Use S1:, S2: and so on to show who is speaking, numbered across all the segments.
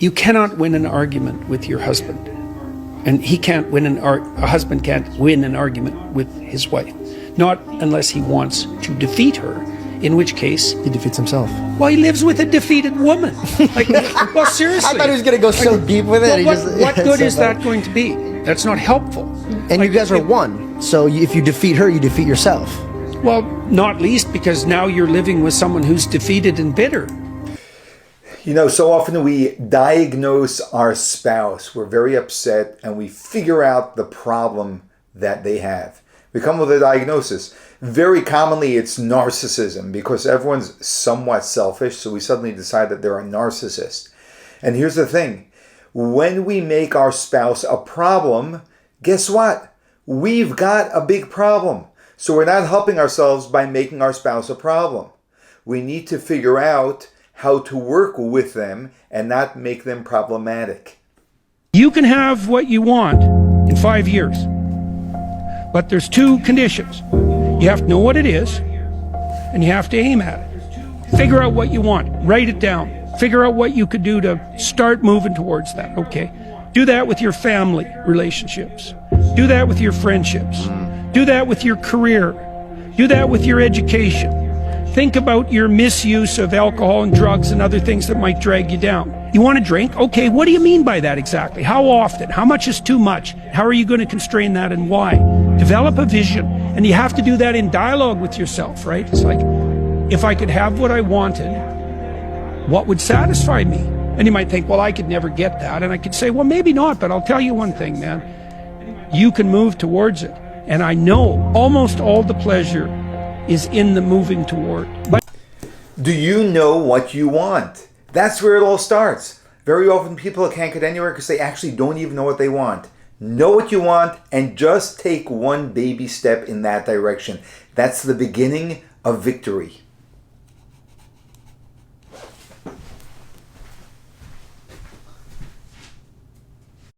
S1: You cannot win an argument with your husband, and he can't win a husband can't win an argument with his wife, not unless he wants to defeat her, in which case
S2: he defeats himself.
S1: Well, he lives with a defeated woman. Like, well, seriously.
S2: I thought he was going to go so deep with it.
S1: Well, what good is that going to be? That's not helpful.
S2: And you guys are one, so if you defeat her, you defeat yourself.
S1: Well, not least because now you're living with someone who's defeated and bitter.
S3: You know, so often we diagnose our spouse. We're very upset and we figure out the problem that they have. We come with a diagnosis. Very commonly it's narcissism because everyone's somewhat selfish, so we suddenly decide that they're a narcissist. And here's the thing. When we make our spouse a problem, guess what? We've got a big problem. So we're not helping ourselves by making our spouse a problem. We need to figure out how to work with them and not make them problematic.
S1: You can have what you want in 5 years, but there's two conditions. You have to know what it is, and you have to aim at it. Figure out what you want, write it down, figure out what you could do to start moving towards that, okay? Do that with your family relationships. Do that with your friendships. Do that with your career. Do that with your education. Think about your misuse of alcohol and drugs and other things that might drag you down. You want to drink? Okay, what do you mean by that exactly? How often? How much is too much? How are you going to constrain that and why? Develop a vision. And you have to do that in dialogue with yourself, right? It's like, if I could have what I wanted, what would satisfy me? And you might think, well, I could never get that. And I could say, well, maybe not, but I'll tell you one thing, man. You can move towards it. And I know almost all the pleasure is in the moving toward. But
S3: do you know what you want? That's where it all starts. Very often people can't get anywhere because they actually don't even know what they want. Know what you want and just take one baby step in that direction. That's the beginning of victory.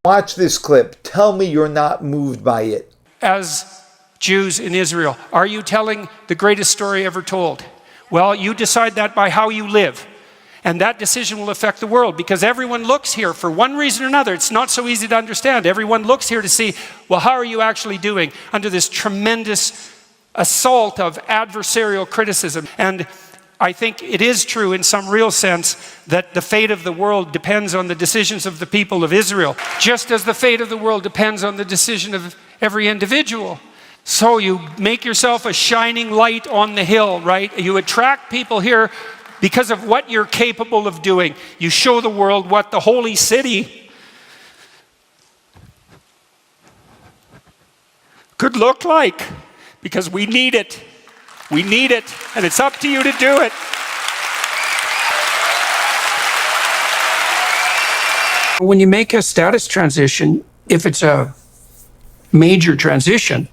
S3: Watch this clip. Tell me you're not moved by it.
S1: as Jews in Israel, are you telling the greatest story ever told? Well, you decide that by how you live. And that decision will affect the world because everyone looks here for one reason or another. It's not so easy to understand. Everyone looks here to see, well, how are you actually doing under this tremendous assault of adversarial criticism? And I think it is true in some real sense that the fate of the world depends on the decisions of the people of Israel, just as the fate of the world depends on the decision of every individual. So you make yourself a shining light on the hill, right? You attract people here because of what you're capable of doing. You show the world what the holy city could look like, because we need it. We need it, and it's up to you to do it. When you make a status transition, if it's a major transition,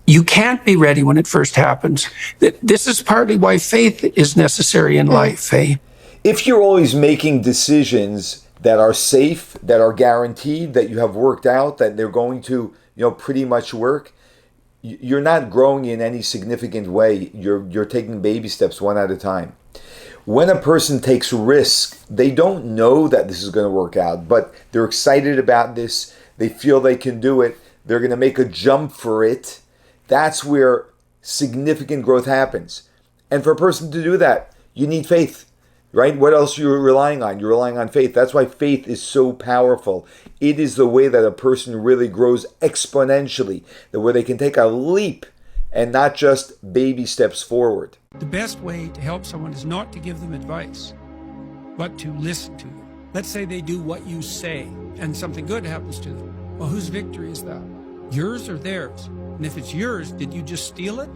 S1: you can't be ready when it first happens. This is partly why faith is necessary in life, eh?
S3: If you're always making decisions that are safe, that are guaranteed, that you have worked out, that they're going to, pretty much work, you're not growing in any significant way. You're taking baby steps one at a time. When a person takes risk, they don't know that this is going to work out, but they're excited about this. They feel they can do it. They're going to make a jump for it. That's where significant growth happens. And for a person to do that, you need faith, right? What else are you relying on? You're relying on faith. That's why faith is so powerful. It is the way that a person really grows exponentially, where they can take a leap and not just baby steps forward.
S1: The best way to help someone is not to give them advice, but to listen to them. Let's say they do what you say and something good happens to them. Well, whose victory is that? Yours or theirs? And if it's yours, did you just steal it?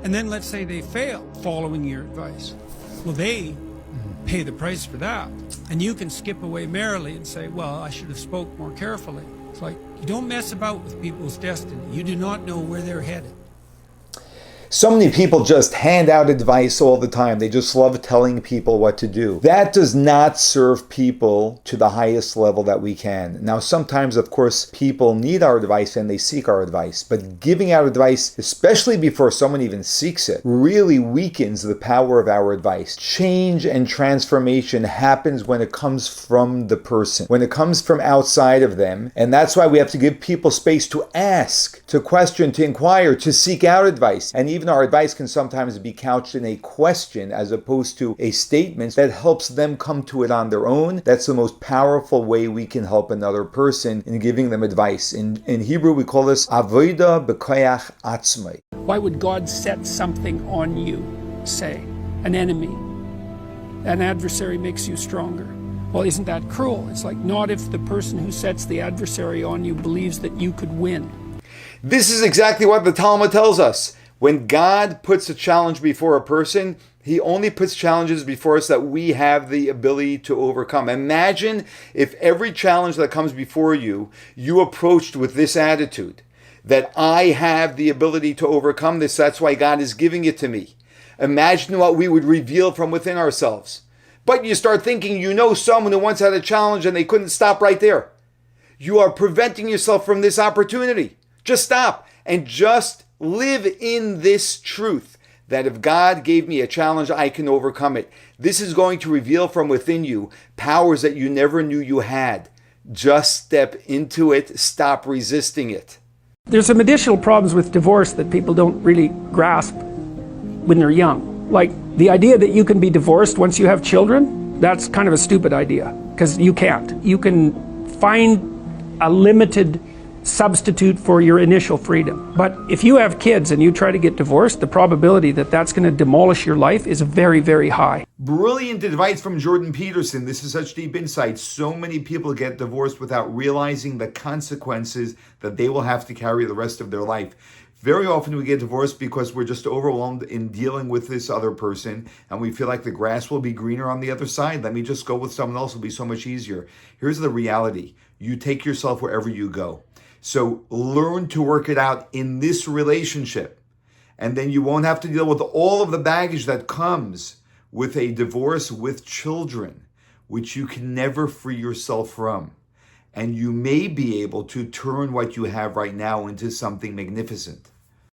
S1: And then let's say they fail following your advice. Well, they pay the price for that. And you can skip away merrily and say, well, I should have spoke more carefully. It's like, you don't mess about with people's destiny. You do not know where they're headed.
S3: So many people just hand out advice all the time. They just love telling people what to do. That does not serve people to the highest level that we can. Now, sometimes, of course, people need our advice and they seek our advice. But giving out advice, especially before someone even seeks it, really weakens the power of our advice. Change and transformation happens when it comes from the person, when it comes from outside of them. And that's why we have to give people space to ask, to question, to inquire, to seek out advice. And even our advice can sometimes be couched in a question as opposed to a statement that helps them come to it on their own. That's the most powerful way we can help another person in giving them advice. In Hebrew, we call this avoda b'koyach atzmai.
S1: Why would God set something on you, say, an enemy? An adversary makes you stronger. Well, isn't that cruel? It's like, not if the person who sets the adversary on you believes that you could win.
S3: This is exactly what the Talmud tells us. When God puts a challenge before a person, he only puts challenges before us that we have the ability to overcome. Imagine if every challenge that comes before you, you approached with this attitude, that I have the ability to overcome this. That's why God is giving it to me. Imagine what we would reveal from within ourselves. But you start thinking you know someone who once had a challenge and they couldn't stop right there. You are preventing yourself from this opportunity. Just stop and just live in this truth that if God gave me a challenge, I can overcome it. This is going to reveal from within you powers that you never knew you had. Just step into it. Stop resisting it.
S1: There's some additional problems with divorce that people don't really grasp when they're young. Like the idea that you can be divorced once you have children, that's kind of a stupid idea because you can't. You can find a limited substitute for your initial freedom. But if you have kids and you try to get divorced, the probability that that's going to demolish your life is very, very high.
S3: Brilliant advice from Jordan Peterson. This is such deep insight. So many people get divorced without realizing the consequences that they will have to carry the rest of their life. Very often we get divorced because we're just overwhelmed in dealing with this other person and we feel like the grass will be greener on the other side. Let me just go with someone else. It'll be so much easier. Here's the reality. You take yourself wherever you go. So learn to work it out in this relationship. And then you won't have to deal with all of the baggage that comes with a divorce with children, which you can never free yourself from. And you may be able to turn what you have right now into something magnificent.